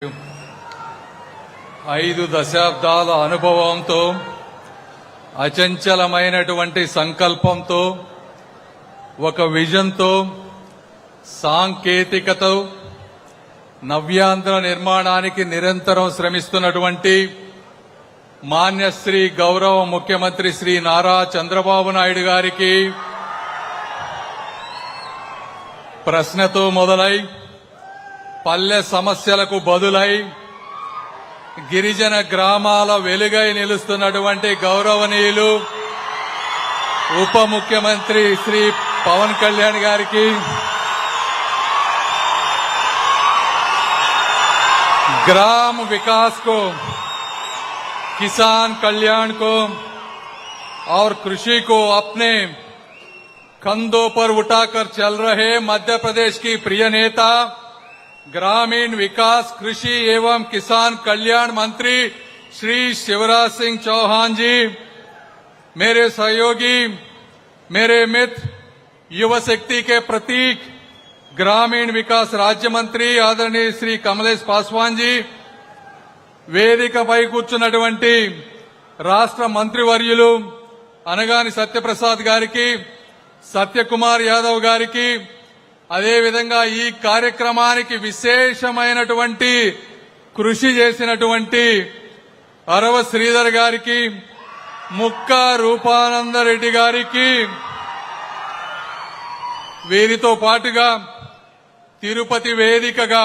5 దశాబ్దాల అనుభవంతో అచంచలమైనటువంటి సంకల్పంతో ఒక విజన్తో సాంకేతికతో నవ్యాంధ్ర నిర్మాణానికి నిరంతరం శ్రమిస్తున్నటువంటి మాన్యశ్రీ గౌరవ ముఖ్యమంత్రి శ్రీ నారా చంద్రబాబు నాయుడు గారికి ప్రశ్నతో మొదలై పల్లె సమస్యలకు బదులై గిరిజన గ్రామాల వెలుగై నిలుస్తున్నటువంటి గౌరవనీయులు ఉప ముఖ్యమంత్రి శ్రీ పవన్ కళ్యాణ్ గారికి ग्राम विकास को, किसान कल्याण को और कृषि को अपने कंधों पर उठाकर चल रहे मध्य प्रदेश की प्रिय नेता ग्रामीण विकास कृषि एवं किसान कल्याण मंत्री श्री शिवराज सिंह चौहान जी, मेरे सहयोगी, मेरे मित्र, युवा शक्ति के प्रतीक ग्रामीण विकास राज्य मंत्री आदरणीय श्री कमलेश पासवान जी, వేదికపై కూర్చున్నటువంటి రాష్ట్ర మంత్రివర్యులు అనగాని సత్యప్రసాద్ గారికి, సత్యకుమార్ యాదవ్ గారికి, అదేవిధంగా ఈ కార్యక్రమానికి విశేషమైనటువంటి కృషి చేసినటువంటి అరవ శ్రీధర్ గారికి, ముక్కా రూపానందరెడ్డి గారికి, వీరితో పాటుగా తిరుపతి వేదికగా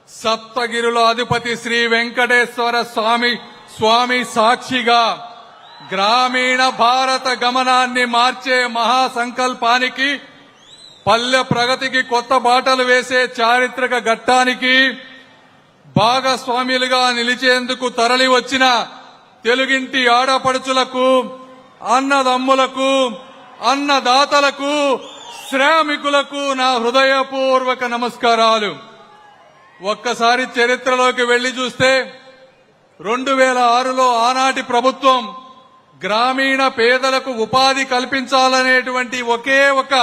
సప్తగిరుల అధిపతి శ్రీ వెంకటేశ్వర స్వామి సాక్షిగా గ్రామీణ భారత గమనాన్ని మార్చే మహాసంకల్పానికి, పల్లె ప్రగతికి కొత్త బాటలు వేసే చారిత్రక ఘట్టానికి భాగస్వాములుగా నిలిచేందుకు తరలి వచ్చిన తెలుగింటి ఆడపడుచులకు, అన్నదమ్ములకు, అన్నదాతలకు, శ్రామికులకు నా హృదయపూర్వక నమస్కారాలు. ఒక్కసారి చరిత్రలోకి వెళ్లి చూస్తే 2006లో ఆనాటి ప్రభుత్వం గ్రామీణ పేదలకు ఉపాధి కల్పించాలనేటువంటి ఒకే ఒక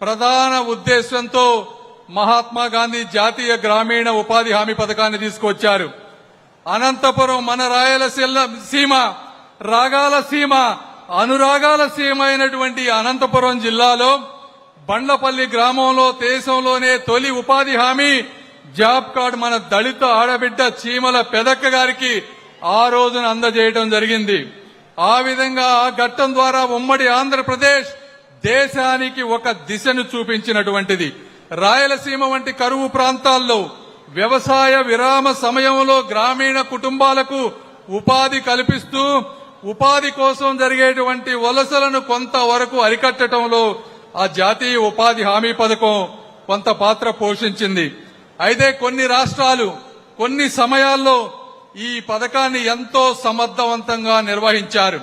ప్రధాన ఉద్దేశంతో మహాత్మా గాంధీ జాతీయ గ్రామీణ ఉపాధి హామీ పథకాన్ని తీసుకొచ్చారు. అనంతపురం మన రాయలసీమ, రాగాల సీమ, అనురాగాల సీమ అయినటువంటి అనంతపురం జిల్లాలో బండ్లపల్లి గ్రామంలో దేశంలోనే తొలి ఉపాధి హామీ జాబ్ కార్డు మన దళిత ఆడబిడ్డ చీమల పెదక్క గారికి ఆ రోజున అందజేయడం జరిగింది. ఆ విధంగా ఆ ఘట్టం ద్వారా ఉమ్మడి ఆంధ్రప్రదేశ్ దేశానికి ఒక దిశను చూపించినటువంటిది. రాయలసీమ వంటి కరువు ప్రాంతాల్లో వ్యవసాయ విరామ సమయంలో గ్రామీణ కుటుంబాలకు ఉపాధి కల్పిస్తూ ఉపాధి కోసం జరిగేటువంటి వలసలను కొంతవరకు అరికట్టడంలో ఆ జాతీయ ఉపాధి హామీ పథకం కొంత పాత్ర పోషించింది. అయితే కొన్ని రాష్ట్రాలు కొన్ని సమయాల్లో ఈ పథకాన్ని ఎంతో సమర్థవంతంగా నిర్వహించారు.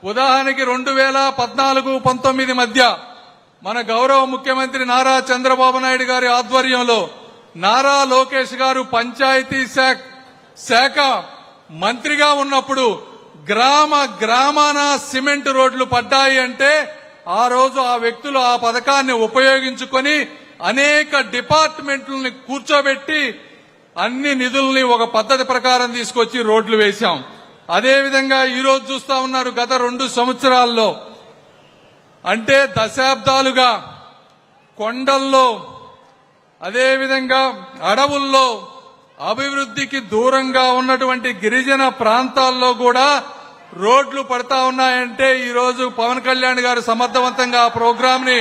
ఉదాహరణకి 2014-19 మధ్య మన గౌరవ ముఖ్యమంత్రి నారా చంద్రబాబు నాయుడు గారి ఆధ్వర్యంలో నారా లోకేష్ గారు పంచాయతీ శాఖ మంత్రిగా ఉన్నప్పుడు గ్రామాన సిమెంట్ రోడ్లు పడ్డాయి అంటే ఆ రోజు ఆ వ్యక్తులు ఆ పథకాన్ని ఉపయోగించుకొని అనేక డిపార్ట్మెంట్లని కూర్చోబెట్టి అన్ని నిధుల్ని ఒక పద్ధతి ప్రకారం తీసుకొచ్చి రోడ్లు వేశాం. అదేవిధంగా ఈ రోజు చూస్తా ఉన్నారు, గత 2 సంవత్సరాల్లో అంటే దశాబ్దాలుగా కొండల్లో అదేవిధంగా అడవుల్లో అభివృద్ధికి దూరంగా ఉన్నటువంటి గిరిజన ప్రాంతాల్లో కూడా రోడ్లు పడతా ఉన్నాయంటే ఈ రోజు పవన్ కళ్యాణ్ గారు సమర్థవంతంగా ఆ ప్రోగ్రామ్ ని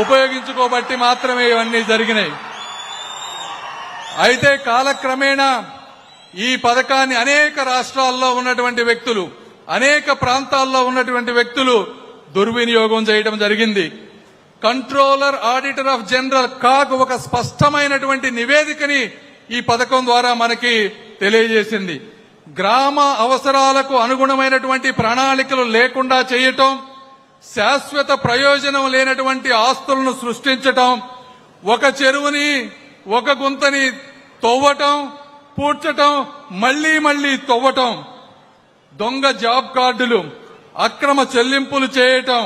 ఉపయోగించుకోబట్టి మాత్రమే ఇవన్నీ జరిగినాయి. అయితే కాలక్రమేణా ఈ పథకాన్ని అనేక రాష్ట్రాల్లో ఉన్నటువంటి వ్యక్తులు, అనేక ప్రాంతాల్లో ఉన్నటువంటి వ్యక్తులు దుర్వినియోగం చేయడం జరిగింది. Controller auditor of general CAG ఒక స్పష్టమైనటువంటి నివేదికని ఈ పథకం ద్వారా మనకి తెలియజేసింది. గ్రామ అవసరాలకు అనుగుణమైనటువంటి ప్రణాళికలు లేకుండా చేయటం, శాశ్వత ప్రయోజనం లేనటువంటి ఆస్తులను సృష్టించటం, ఒక చెరువుని ఒక గుంతని తవ్వటం, పూడ్చటం, మళ్లీ తవ్వటం, దొంగ జాబ్ కార్డులు, అక్రమ చెల్లింపులు చేయటం,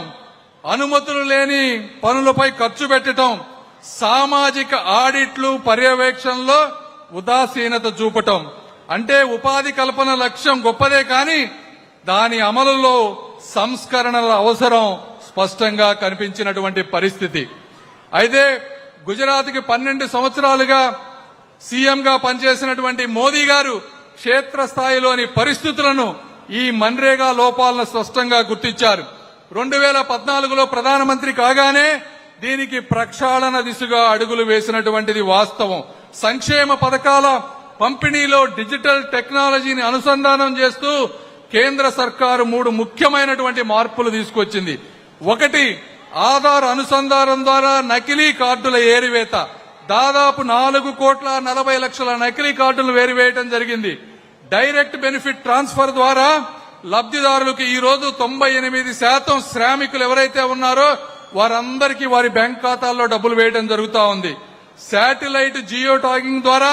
అనుమతులు లేని పనులపై ఖర్చు పెట్టటం, సామాజిక ఆడిట్లు పర్యవేక్షణలో ఉదాసీనత చూపటం. అంటే ఉపాధి కల్పన లక్ష్యం గొప్పదే కానీ దాని అమలులో సంస్కరణల అవసరం స్పష్టంగా కనిపించినటువంటి పరిస్థితి. అయితే గుజరాత్కి 12 సంవత్సరాలుగా సీఎంగా పనిచేసినటువంటి మోదీ గారు క్షేత్రస్థాయిలోని పరిస్థితులను ఈ మన్రేగా లోపాలను స్పష్టంగా గుర్తించారు. 2014లో ప్రధానమంత్రి కాగానే దీనికి ప్రక్షాళన దిశగా అడుగులు వేసినటువంటిది వాస్తవం. సంక్షేమ పథకాల పంపిణీలో డిజిటల్ టెక్నాలజీని అనుసంధానం చేస్తూ కేంద్ర సర్కారు 3 ముఖ్యమైనటువంటి మార్పులు తీసుకొచ్చింది. ఒకటి, ఆధార్ అనుసంధానం ద్వారా నకిలీ కార్డుల ఏరివేత. దాదాపు 4,40,00,000 నకిలీ కార్డులు వేరివేయడం జరిగింది. డైరెక్ట్ బెనిఫిట్ ట్రాన్స్ఫర్ ద్వారా లబ్ధిదారులకు ఈ రోజు 98% శ్రామికులు ఎవరైతే ఉన్నారో వారందరికీ వారి బ్యాంక్ ఖాతాల్లో డబ్బులు వేయడం జరుగుతా ఉంది. శాటిలైట్ జియో ట్యాగింగ్ ద్వారా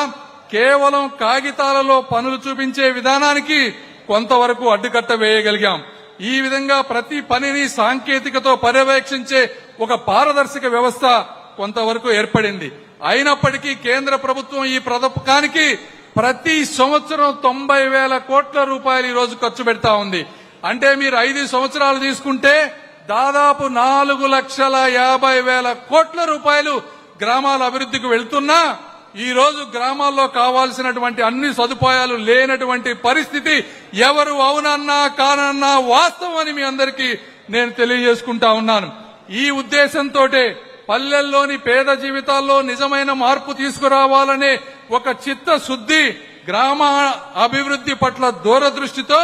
కేవలం కాగితాలలో పనులు చూపించే విధానానికి కొంతవరకు అడ్డుకట్ట వేయగలిగాం. ఈ విధంగా ప్రతి పనిని సాంకేతికతో పర్యవేక్షించే ఒక పారదర్శక వ్యవస్థ కొంతవరకు ఏర్పడింది. అయినప్పటికీ కేంద్ర ప్రభుత్వం ఈ పథకానికి ప్రతి సంవత్సరం 90,000 కోట్ల రూపాయలు ఈ రోజు ఖర్చు పెడతా ఉంది. అంటే మీరు 5 సంవత్సరాలు తీసుకుంటే దాదాపు 4,50,000 కోట్ల రూపాయలు గ్రామాల అభివృద్ధికి వెళ్తున్నా ఈ రోజు గ్రామాల్లో కావాల్సినటువంటి అన్ని సదుపాయాలు లేనటువంటి పరిస్థితి ఎవరు అవునన్నా కానన్నా వాస్తవం అని మీ అందరికీ నేను తెలియజేసుకుంటా ఉన్నాను. ఈ ఉద్దేశంతోటే పల్లెల్లోని పేద జీవితాల్లో నిజమైన మార్పు తీసుకురావాలనే ఒక చిత్తశుద్ధి, గ్రామ అభివృద్ధి పట్ల దూరదృష్టితో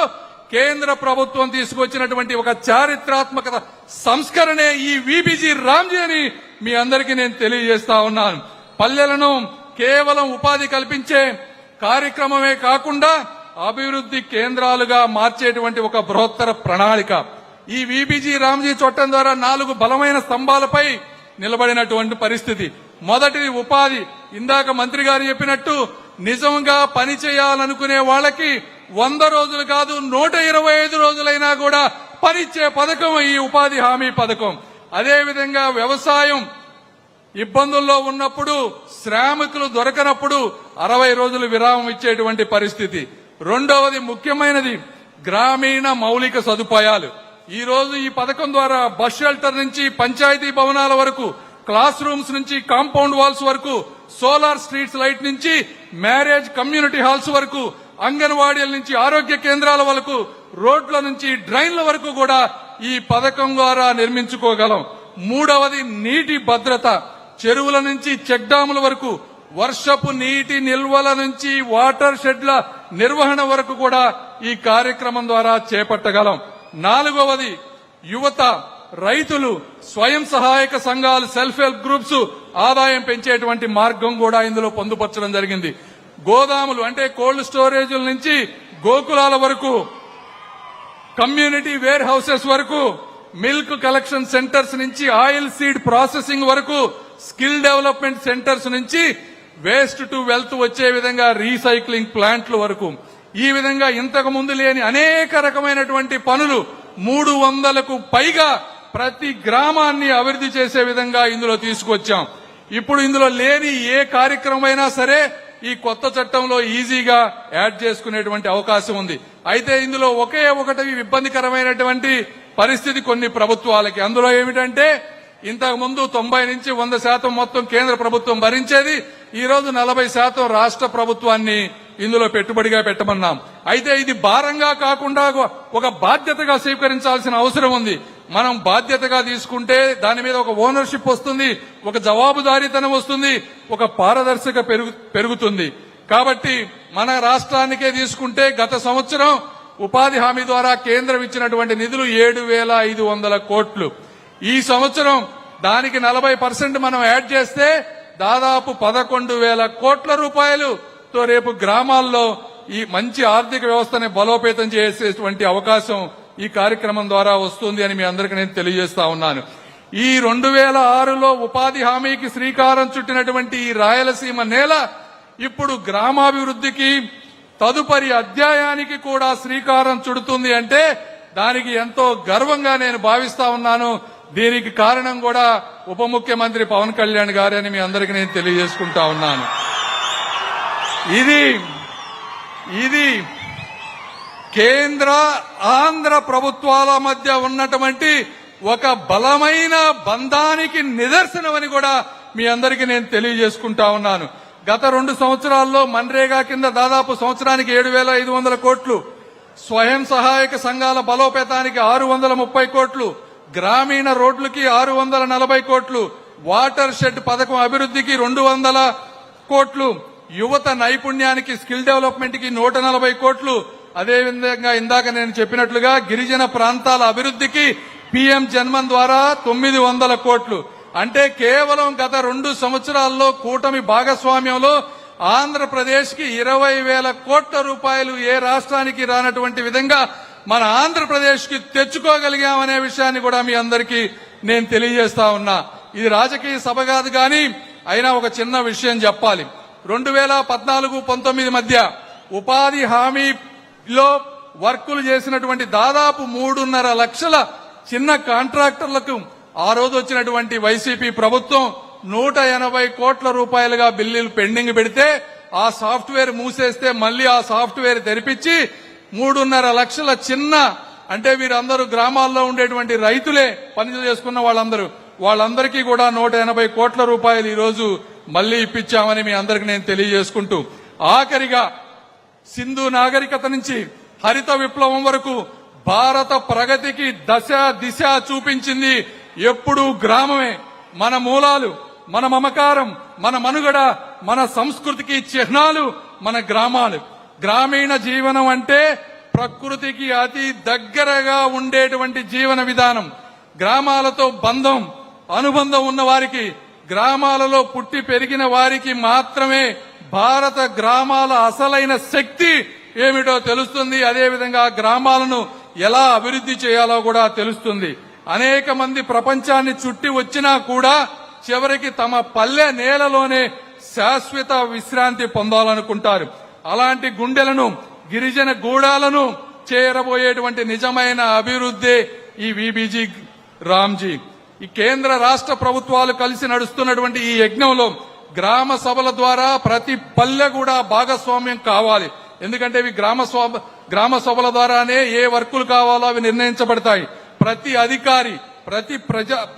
కేంద్ర ప్రభుత్వం తీసుకొచ్చినటువంటి ఒక చారిత్రాత్మక సంస్కరణే ఈ వీబీజీ రామ్జీ అని మీ అందరికీ నేను తెలియజేస్తా ఉన్నాను. పల్లెలను కేవలం ఉపాధి కల్పించే కార్యక్రమమే కాకుండా అభివృద్ధి కేంద్రాలుగా మార్చేటువంటి ఒక బృహత్తర ప్రణాళిక. ఈ వీబీజీ రామ్జీ చట్టం ద్వారా 4 బలమైన స్తంభాలపై నిలబడినటువంటి పరిస్థితి. మొదటిది ఉపాధి. ఇందాక మంత్రి గారు చెప్పినట్టు నిజంగా పని చేయాలనుకునే వాళ్ళకి 100 రోజులు కాదు 125 రోజులైనా కూడా పనిచ్చే పథకం ఈ ఉపాధి హామీ పథకం. అదేవిధంగా వ్యవసాయం ఇబ్బందుల్లో ఉన్నప్పుడు, శ్రామికులు దొరకనప్పుడు 60 రోజులు విరామం ఇచ్చేటువంటి పరిస్థితి. రెండవది ముఖ్యమైనది గ్రామీణ మౌలిక సదుపాయాలు. ఈ రోజు ఈ పథకం ద్వారా బస్ షెల్టర్ నుంచి పంచాయతీ భవనాల వరకు, క్లాస్ రూమ్స్ నుంచి కాంపౌండ్ వాల్స్ వరకు, సోలార్ స్ట్రీట్స్ లైట్ నుంచి మ్యారేజ్ కమ్యూనిటీ హాల్స్ వరకు, అంగన్వాడీల నుంచి ఆరోగ్య కేంద్రాల వరకు, రోడ్ల నుంచి డ్రైన్ల వరకు కూడా ఈ పథకం ద్వారా నిర్మించుకోగలం. మూడవది నీటి భద్రత. చెరువుల నుంచి చెక్ డ్యాముల వరకు, వర్షపు నీటి నిల్వల నుంచి వాటర్ షెడ్ల నిర్వహణ వరకు కూడా ఈ కార్యక్రమం ద్వారా చేపట్టగలం. నాలుగవది యువత, రైతులు, స్వయం సహాయక సంఘాలు, సెల్ఫ్ హెల్ప్ గ్రూప్స్ ఆదాయం పెంచేటువంటి మార్గం కూడా ఇందులో పొందుపరచడం జరిగింది. గోదాములు అంటే కోల్డ్ స్టోరేజీల నుంచి గోకులాల వరకు, కమ్యూనిటీ వేర్ హౌసెస్ వరకు, మిల్క్ కలెక్షన్ సెంటర్స్ నుంచి ఆయిల్ సీడ్ ప్రాసెసింగ్ వరకు, స్కిల్ డెవలప్మెంట్ సెంటర్స్ నుంచి వేస్ట్ టు వెల్త్ వచ్చే విధంగా రీసైక్లింగ్ ప్లాంట్ల వరకు, ఈ విధంగా ఇంతకు ముందు లేని అనేక రకమైనటువంటి పనులు 300కు పైగా ప్రతి గ్రామాన్ని అభివృద్ధి చేసే విధంగా ఇందులో తీసుకొచ్చాం. ఇప్పుడు ఇందులో లేని ఏ కార్యక్రమమైనా సరే ఈ కొత్త చట్టంలో ఈజీగా యాడ్ చేసుకునేటువంటి అవకాశం ఉంది. అయితే ఇందులో ఒకే ఒకటి ఇబ్బందికరమైనటువంటి పరిస్థితి కొన్ని ప్రభుత్వాలకి. అందులో ఏమిటంటే ఇంతకు ముందు 90 నుంచి 100% మొత్తం కేంద్ర ప్రభుత్వం భరించేది. ఈ రోజు 40% రాష్ట్ర ప్రభుత్వాన్ని ఇందులో పెట్టుబడిగా పెట్టమన్నాం. అయితే ఇది భారంగా కాకుండా ఒక బాధ్యతగా స్వీకరించాల్సిన అవసరం ఉంది. మనం బాధ్యతగా తీసుకుంటే దాని మీద ఒక ఓనర్షిప్ వస్తుంది, ఒక జవాబుదారీతనం వస్తుంది, ఒక పారదర్శక పెరుగుతుంది. కాబట్టి మన రాష్ట్రానికే తీసుకుంటే గత సంవత్సరం ఉపాధి హామీ ద్వారా కేంద్రం ఇచ్చినటువంటి నిధులు 7,500 కోట్లు. ఈ సంవత్సరం దానికి 40% మనం యాడ్ చేస్తే దాదాపు 11,000 కోట్ల రూపాయలుతో రేపు గ్రామాల్లో ఈ మంచి ఆర్థిక వ్యవస్థని బలోపేతం చేసేటువంటి అవకాశం ఈ కార్యక్రమం ద్వారా వస్తుంది అని మీ అందరికీ నేను తెలియజేస్తా ఉన్నాను. ఈ 2006లో ఉపాధి హామీకి శ్రీకారం చుట్టినటువంటి ఈ రాయలసీమ నేల ఇప్పుడు గ్రామాభివృద్ధికి తదుపరి అధ్యాయానికి కూడా శ్రీకారం చుడుతుంది అంటే దానికి ఎంతో గర్వంగా నేను భావిస్తా ఉన్నాను. దీనికి కారణం కూడా ఉప ముఖ్యమంత్రి పవన్ కళ్యాణ్ గారని మీ అందరికీ నేను తెలియజేసుకుంటా ఉన్నాను. ఇది కేంద్ర ఆంధ్ర ప్రభుత్వాల మధ్య ఉన్నటువంటి ఒక బలమైన బంధానికి నిదర్శనమని కూడా మీ అందరికీ నేను తెలియజేసుకుంటా ఉన్నాను. గత 2 సంవత్సరాల్లో మన్రేగా కింద దాదాపు సంవత్సరానికి 7,500 కోట్లు, స్వయం సహాయక సంఘాల బలోపేతానికి 630 కోట్లు, గ్రామీణ రోడ్లకి 640 కోట్లు, వాటర్ షెడ్ పథకం అభివృద్ధికి 200 కోట్లు, యువత నైపుణ్యానికి స్కిల్ డెవలప్మెంట్ కి 140 కోట్లు, అదేవిధంగా ఇందాక నేను చెప్పినట్లుగా గిరిజన ప్రాంతాల అభివృద్ధికి పీఎం జన్మన్ ద్వారా 900 కోట్లు. అంటే కేవలం గత 2 సంవత్సరాల్లో కూటమి భాగస్వామ్యంలో ఆంధ్రప్రదేశ్ కి 20,000 కోట్ల రూపాయలు ఏ రాష్ట్రానికి రానటువంటి విధంగా మన ఆంధ్రప్రదేశ్ కి తెచ్చుకోగలిగామనే విషయాన్ని కూడా మీ అందరికీ నేను తెలియజేస్తా ఉన్నా. ఇది రాజకీయ సభ కాదు, కానీ అయినా ఒక చిన్న విషయం చెప్పాలి. 2014-19 మధ్య ఉపాధి హామీలో వర్కులు చేసినటువంటి దాదాపు 3.5 లక్షల చిన్న కాంట్రాక్టర్లకు ఆ రోజు వచ్చినటువంటి వైసీపీ ప్రభుత్వం 180 కోట్ల రూపాయలుగా బిల్లులు పెండింగ్ పెడితే ఆ సాఫ్ట్వేర్ మూసేస్తే మళ్లీ ఆ సాఫ్ట్వేర్ తెరిపించి 3.5 లక్షల చిన్న, అంటే వీరందరూ గ్రామాల్లో ఉండేటువంటి రైతులే పనులు చేసుకున్న వాళ్ళందరికీ కూడా 180 కోట్ల రూపాయలు ఈ రోజు మళ్లీ ఇప్పించామని మీ అందరికి నేను తెలియజేసుకుంటూ, ఆఖరిగా సింధు నాగరికత నుంచి హరిత విప్లవం వరకు భారత ప్రగతికి దిశ చూపించింది ఎప్పుడూ గ్రామమే. మన మూలాలు, మన మమకారం, మన మనుగడ, మన సంస్కృతికి చిహ్నాలు మన గ్రామాలు. గ్రామీణ జీవనం అంటే ప్రకృతికి అతి దగ్గరగా ఉండేటువంటి జీవన విధానం. గ్రామాలతో అనుబంధం ఉన్న వారికి, గ్రామాలలో పుట్టి పెరిగిన వారికి మాత్రమే భారత గ్రామాల అసలైన శక్తి ఏమిటో తెలుస్తుంది. అదేవిధంగా గ్రామాలను ఎలా అభివృద్ధి చేయాలో కూడా తెలుస్తుంది. అనేక మంది ప్రపంచాన్ని చుట్టి వచ్చినా కూడా చివరికి తమ పల్లె నేలలోనే శాశ్వత విశ్రాంతి పొందాలనుకుంటారు. అలాంటి గుండెలను, గిరిజన గూడాలను చేరబోయేటువంటి నిజమైన అభివృద్ధి ఈ వీబీజీ రామ్జీ. ఈ కేంద్ర రాష్ట్ర ప్రభుత్వాలు కలిసి నడుస్తున్నటువంటి ఈ యజ్ఞంలో గ్రామ సభల ద్వారా ప్రతి పల్లె కూడా భాగస్వామ్యం కావాలి. ఎందుకంటే ఇవి గ్రామ సభల ద్వారానే ఏ వర్కులు కావాలో అవి నిర్ణయించబడతాయి. ప్రతి అధికారి, ప్రతి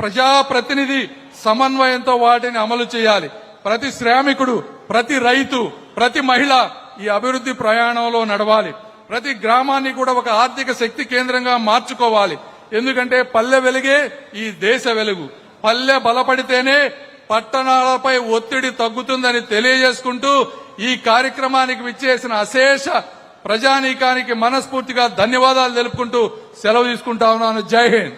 ప్రజాప్రతినిధి సమన్వయంతో వాటిని అమలు చేయాలి. ప్రతి శ్రామికుడు, ప్రతి రైతు, ప్రతి మహిళ ఈ అభివృద్ధి ప్రయాణంలో నడవాలి. ప్రతి గ్రామాన్ని కూడా ఒక ఆర్థిక శక్తి కేంద్రంగా మార్చుకోవాలి. ఎందుకంటే పల్లె వెలుగే ఈ దేశ వెలుగు. పల్లె బలపడితేనే పట్టణాలపై ఒత్తిడి తగ్గుతుందని తెలియజేసుకుంటూ ఈ కార్యక్రమానికి విచ్చేసిన అశేష ప్రజానీకానికి మనస్ఫూర్తిగా ధన్యవాదాలు తెలుపుకుంటూ సెలవు తీసుకుంటా ఉన్నాను. జై హింద్.